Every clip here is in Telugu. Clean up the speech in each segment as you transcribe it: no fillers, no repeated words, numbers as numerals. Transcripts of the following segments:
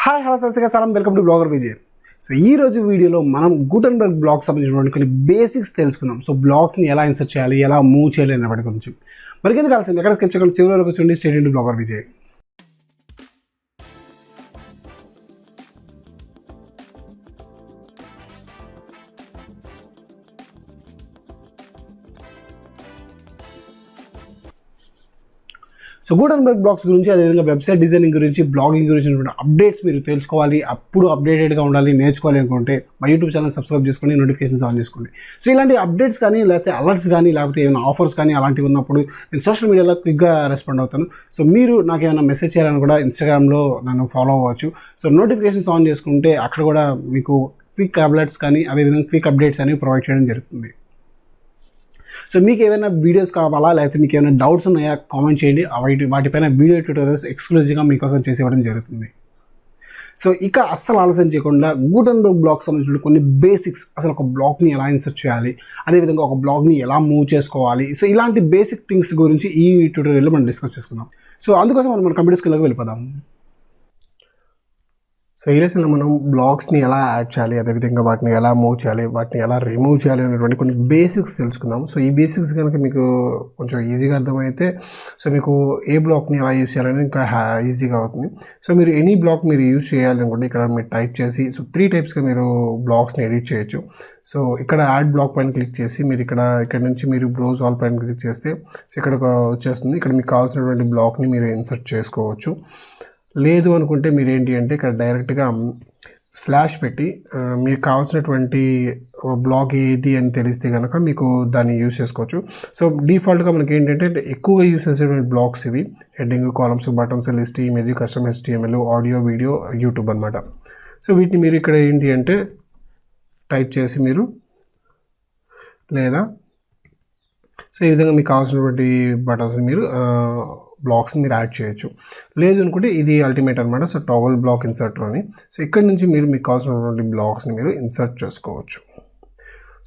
హాయ్ హలో సస్తికారం welcome to blogger Vijay. So ఈ రోజు వీడియోలో మనం గుటెన్బర్గ్ బ్లాగ్ సంబంధించినటువంటి కొన్ని బేసిక్స్ తెలుసుకుందాం. సో బ్లాగ్స్ని ఎలా ఇన్సర్ట్ చేయాలి, ఎలా మూవ్ చేయాలి అనే వాటి గురించి. మరి ఎందుకు కలిసి ఎక్కడ స్కెచ్ చేయగలరు, చివరి వరకు చూడండి. State into blogger Vijay. So Gutenberg blogs గురించి, అదేవిధంగా వెబ్సైట్ డిజైనింగ్ గురించి, బ్లాగింగ్ గురించి అప్డేట్స్ మీరు తెలుసుకోవాలి, అప్పుడు అప్డేటెడ్గా ఉండాలి, నేర్చుకోవాలి అనుకుంటే మా యూట్యూబ్ ఛానల్ సబ్స్క్రైబ్ చేసుకొని నోటిఫికేషన్స్ ఆన్ చేసుకోండి. సో ఇలాంటి అప్డేట్స్ కానీ, లేకపోతే అలర్ట్స్ కానీ, లేకపోతే ఏమైనా ఆఫర్స్ కానీ అలాంటివి ఉన్నప్పుడు నేను సోషల్ మీడియాలో క్విక్గా రెస్పాండ్ అవుతాను. సో మీరు నాకు ఏమైనా మెసేజ్ చేయాలని కూడా ఇన్స్టాగ్రామ్లో నన్ను ఫాలో అవ్వచ్చు. సో నోటిఫికేషన్స్ ఆన్ చేసుకుంటే అక్కడ కూడా మీకు క్విక్ అలర్ట్స్ కానీ, అదేవిధంగా క్విక్ అప్డేట్స్ అనేవి ప్రొవైడ్ చేయడం జరుగుతుంది. సో మీకు ఏమైనా వీడియోస్ కావాలా, లేకపోతే మీకు ఏమైనా డౌట్స్ ఉన్నాయా కామెంట్ చేయండి. వాటిపైన వీడియో ట్యూటోరియల్స్ ఎక్స్క్లూజివ్గా మీకోసం చేసి ఇవ్వడం జరుగుతుంది. సో ఇక అస్సలు ఆలస్యం చేయకుండా గుటెన్బర్గ్ బ్లాగ్ సంబంధించిన కొన్ని బేసిక్స్, అసలు ఒక బ్లాగ్ని ఎలా ఇన్సర్ట్ చేయాలి, అదేవిధంగా ఒక బ్లాగ్ని ఎలా మూవ్ చేసుకోవాలి, సో ఇలాంటి బేసిక్ థింగ్స్ గురించి ఈ ట్యూటోరియల్లో మనం డిస్కస్ చేసుకుందాం. సో అందుకోసం మనం కంప్యూటర్ స్కిల్లోకి వెళ్ళిపోదాం. సో ఈ లెసన్లో మనం బ్లాగ్స్ని ఎలా యాడ్ చేయాలి, అదేవిధంగా వాటిని ఎలా మూవ్ చేయాలి, వాటిని ఎలా రిమూవ్ చేయాలి అనేటువంటి కొన్ని బేసిక్స్ తెలుసుకుందాం. సో ఈ బేసిక్స్ కనుక మీకు కొంచెం ఈజీగా అర్థమైతే సో మీకు ఏ బ్లాక్ని ఎలా యూజ్ చేయాలని ఇంకా ఈజీగా అవుతుంది. సో మీరు ఎనీ బ్లాక్ మీరు యూజ్ చేయాలి అనుకుంటే ఇక్కడ మీరు టైప్ చేసి, సో 3 టైప్స్గా మీరు బ్లాగ్స్ని ఎడిట్ చేయొచ్చు. సో ఇక్కడ యాడ్ బ్లాక్ పైన క్లిక్ చేసి మీరు ఇక్కడ నుంచి మీరు బ్రౌజ్ ఆల్ పైన క్లిక్ చేస్తే సో ఇక్కడ వచ్చేస్తుంది. ఇక్కడ మీకు కావాల్సినటువంటి బ్లాక్ని మీరు ఇన్సర్ట్ చేసుకోవచ్చు. లేదు అనుకుంటే మీరు ఏంటి అంటే ఇక్కడ డైరెక్ట్గా స్లాష్ పెట్టి మీకు కావాల్సినటువంటి బ్లాగ్ ఏది అని తెలిస్తే కనుక మీకు దాన్ని యూజ్ చేసుకోవచ్చు. సో డిఫాల్ట్గా మనకి ఏంటంటే ఎక్కువగా యూజ్ చేసేటువంటి బ్లాగ్స్ ఇవి: heading, columns, buttons, list, image, custom HTML, audio, video, YouTube అనమాట. సో వీటిని మీరు ఇక్కడ ఏంటి అంటే టైప్ చేసి మీరు, లేదా సో ఈ విధంగా మీకు కావాల్సినటువంటి బటన్స్ మీరు బ్లాక్స్ని మీరు యాడ్ చేయొచ్చు. లేదు అనుకుంటే ఇది అల్టిమేట్ అనమాట. సో టాగల్ బ్లాక్ ఇన్సర్టర్ అని. సో ఇక్కడ నుంచి మీరు మీకు కావాల్సినటువంటి బ్లాక్స్ని మీరు ఇన్సర్ట్ చేసుకోవచ్చు.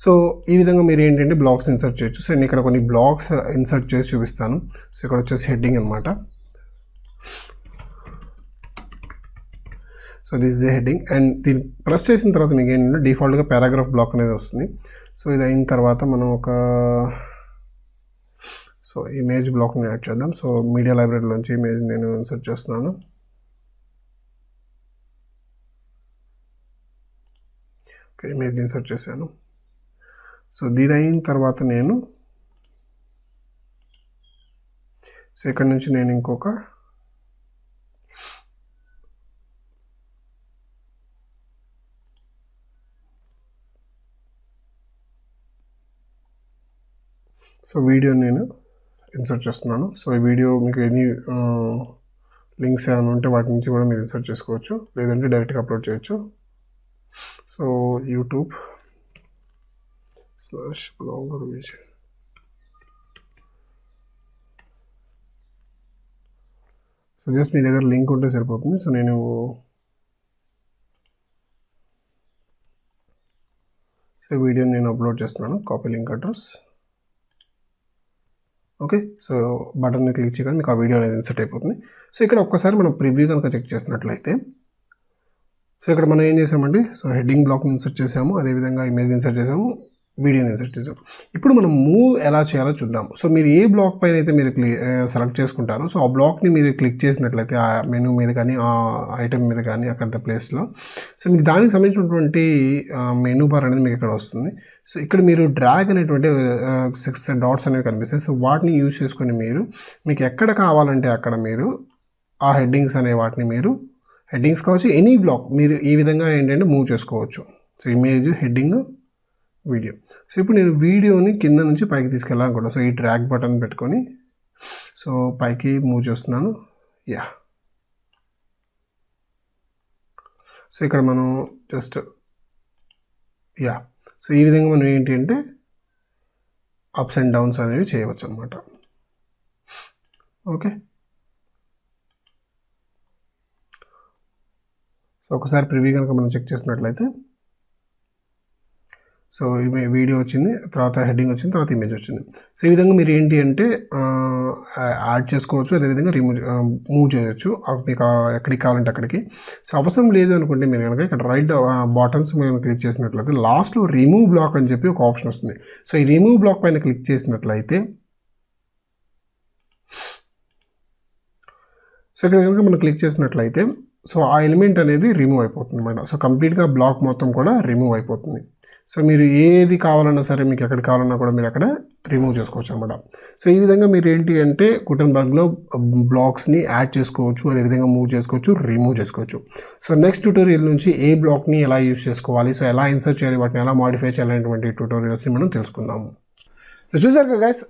సో ఈ విధంగా మీరు ఏంటంటే బ్లాక్స్ ఇన్సర్ట్ చేయొచ్చు. సో నేను ఇక్కడ కొన్ని బ్లాక్స్ ఇన్సర్ట్ చేసి చూపిస్తాను. సో ఇక్కడ వచ్చేసి హెడ్డింగ్ అనమాట. So this is the heading. And దీన్ని ప్రెస్ చేసిన తర్వాత మీకు ఏంటంటే డిఫాల్ట్గా పారాగ్రాఫ్ బ్లాక్ అనేది వస్తుంది. సో ఇది అయిన తర్వాత మనం సో ఇమేజ్ బ్లాక్ని యాడ్ చేద్దాం. సో మీడియా లైబ్రరీలోంచి ఇమేజ్ నేను ఇన్సర్ట్ చేస్తున్నాను. ఓకే, ఇమేజ్ ఇన్సర్ట్ చేశాను. సో దీని అయిన తర్వాత నేను సో ఇక్కడ నుంచి నేను ఇంకొక సో వీడియో నేను ఇన్సర్ట్ చేస్తున్నాను. సో ఈ వీడియో మీకు ఎనీ లింక్స్ ఏమైనా ఉంటే వాటి నుంచి కూడా మీరు ఇన్సర్ట్ చేసుకోవచ్చు, లేదంటే డైరెక్ట్గా అప్లోడ్ చేయొచ్చు. సో YouTube/బ్లాగర్ విజయ్. సో జస్ట్ మీ దగ్గర లింక్ ఉంటే సరిపోతుంది. సో నేను వీడియోని అప్లోడ్ చేస్తున్నాను. Copy link address. Okay, so బటన్ని క్లిక్ చేయగానే మీకు ఆ వీడియో అనేది ఇన్సర్ట్ అయిపోతుంది. సో ఇక్కడ ఒక్కసారి మనం ప్రివ్యూ కనుక చెక్ చేసినట్లయితే సో ఇక్కడ మనం ఏం చేసామంటే సో హెడ్డింగ్ బ్లాక్ని ఇన్సర్ట్ చేసాము, అదేవిధంగా ఇమేజ్ ఇన్సర్ట్ చేసాము, వీడియోని ఇన్సర్ట్ చేసాము. ఇప్పుడు మనం మూవ్ ఎలా చేయాలో చూద్దాం. సో మీరు ఏ బ్లాక్ పైన అయితే మీరు సెలెక్ట్ చేసుకుంటారో సో ఆ బ్లాక్ని మీరు క్లిక్ చేసినట్లయితే ఆ మెనూ మీద కానీ, ఆ ఐటమ్ మీద కానీ, అక్కడ ప్లేస్లో సో మీకు దానికి సంబంధించినటువంటి మెనూ బార్ అనేది మీకు ఇక్కడ వస్తుంది. సో ఇక్కడ మీరు డ్రాగ్ అనేటువంటి 6 డాట్స్ అనేవి కనిపిస్తాయి. సో వాటిని యూజ్ చేసుకొని మీకు ఎక్కడ కావాలంటే అక్కడ మీరు ఆ హెడ్డింగ్స్ అనే వాటిని మీరు హెడ్డింగ్స్ కావచ్చు, ఎనీ బ్లాక్ మీరు ఈ విధంగా ఏంటంటే మూవ్ చేసుకోవచ్చు. So image, heading, video. So ఇప్పుడు నేను వీడియోని కింద నుంచి పైకి తీసుకెళ్ళాలనుకుంటున్నాను. సో ఈ డ్రాగ్ బటన్ పెట్టుకొని సో పైకి మూవ్ చేస్తున్నాను. సో ఇక్కడ మనం జస్ట్ సో ఈ విధంగా మనం ఏంటి అంటే అప్స్ అండ్ డౌన్స్ అనేవి చేయవచ్చు అనమాట. ఓకే, సో ఒకసారి ప్రివ్యూ కనుక మనం చెక్ చేసినట్లయితే సో వీడియో వచ్చింది, తర్వాత హెడ్డింగ్ వచ్చింది, తర్వాత ఇమేజ్ వచ్చింది. సో ఈ విధంగా మీరు ఏంటి అంటే యాడ్ చేసుకోవచ్చు, అదేవిధంగా మూవ్ చేయొచ్చు మీకు ఎక్కడికి కావాలంటే అక్కడికి. సో అవసరం లేదు అనుకుంటే మీరు కనుక ఇక్కడ రైట్ బాటమ్స్ మేము క్లిక్ చేసినట్లయితే లాస్ట్లో రిమూవ్ బ్లాక్ అని చెప్పి ఒక ఆప్షన్ వస్తుంది. సో ఈ రిమూవ్ బ్లాక్ పైన క్లిక్ చేసినట్లయితే సో ఇక్కడ కనుక మనం క్లిక్ చేసినట్లయితే సో ఆ ఎలిమెంట్ అనేది రిమూవ్ అయిపోతుంది అన్నమాట. సో కంప్లీట్గా బ్లాక్ మొత్తం కూడా రిమూవ్ అయిపోతుంది. సో మీరు ఏది కావాలన్నా సరే, మీకు ఎక్కడ కావాలన్నా కూడా మీరు అక్కడ రిమూవ్ చేసుకోవచ్చు అనమాట. సో ఈ విధంగా మీరు ఏంటి అంటే గుటెన్బర్గ్లో బ్లాక్స్ని యాడ్ చేసుకోవచ్చు, అదేవిధంగా మూవ్ చేసుకోవచ్చు, రిమూవ్ చేసుకోవచ్చు. సో నెక్స్ట్ ట్యూటోరియల్ నుంచి ఏ బ్లాక్ని ఎలా యూజ్ చేసుకోవాలి, సో ఎలా ఇన్సర్ట్ చేయాలి, వాటిని ఎలా మాడిఫై చేయాలనేటువంటి ట్యూటోరియల్స్ని మనం తెలుసుకుందాము. సో చూసారు కదా గైస్,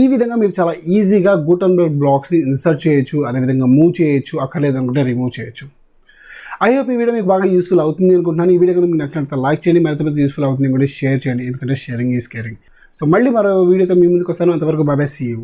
ఈ విధంగా మీరు చాలా ఈజీగా గుటెన్బర్గ్ బ్లాక్స్ని ఇన్సర్ట్ చేయొచ్చు, అదేవిధంగా మూవ్ చేయొచ్చు, అక్కర్లేదనుకుంటే రిమూవ్ చేయొచ్చు. ఐ హోప్ ఈ వీడియో మీకు బాగా యూస్ఫుల్ అవుతుంది అనుకుంటున్నాను. ఈ వీడియో కనుక మీకు నచ్చినట్లయితే లైక్ చేయండి, మరింత యూస్ఫుల్ అవుతుంది కూడా షేర్ చేయండి, ఎందుకంటే షేరింగ్ ఈజ్ కేరింగ్. సో మళ్ళీ మరో వీడియోతో మీ ముందుకు వస్తాను. అంతవరకు బాయ్, సీ యూ.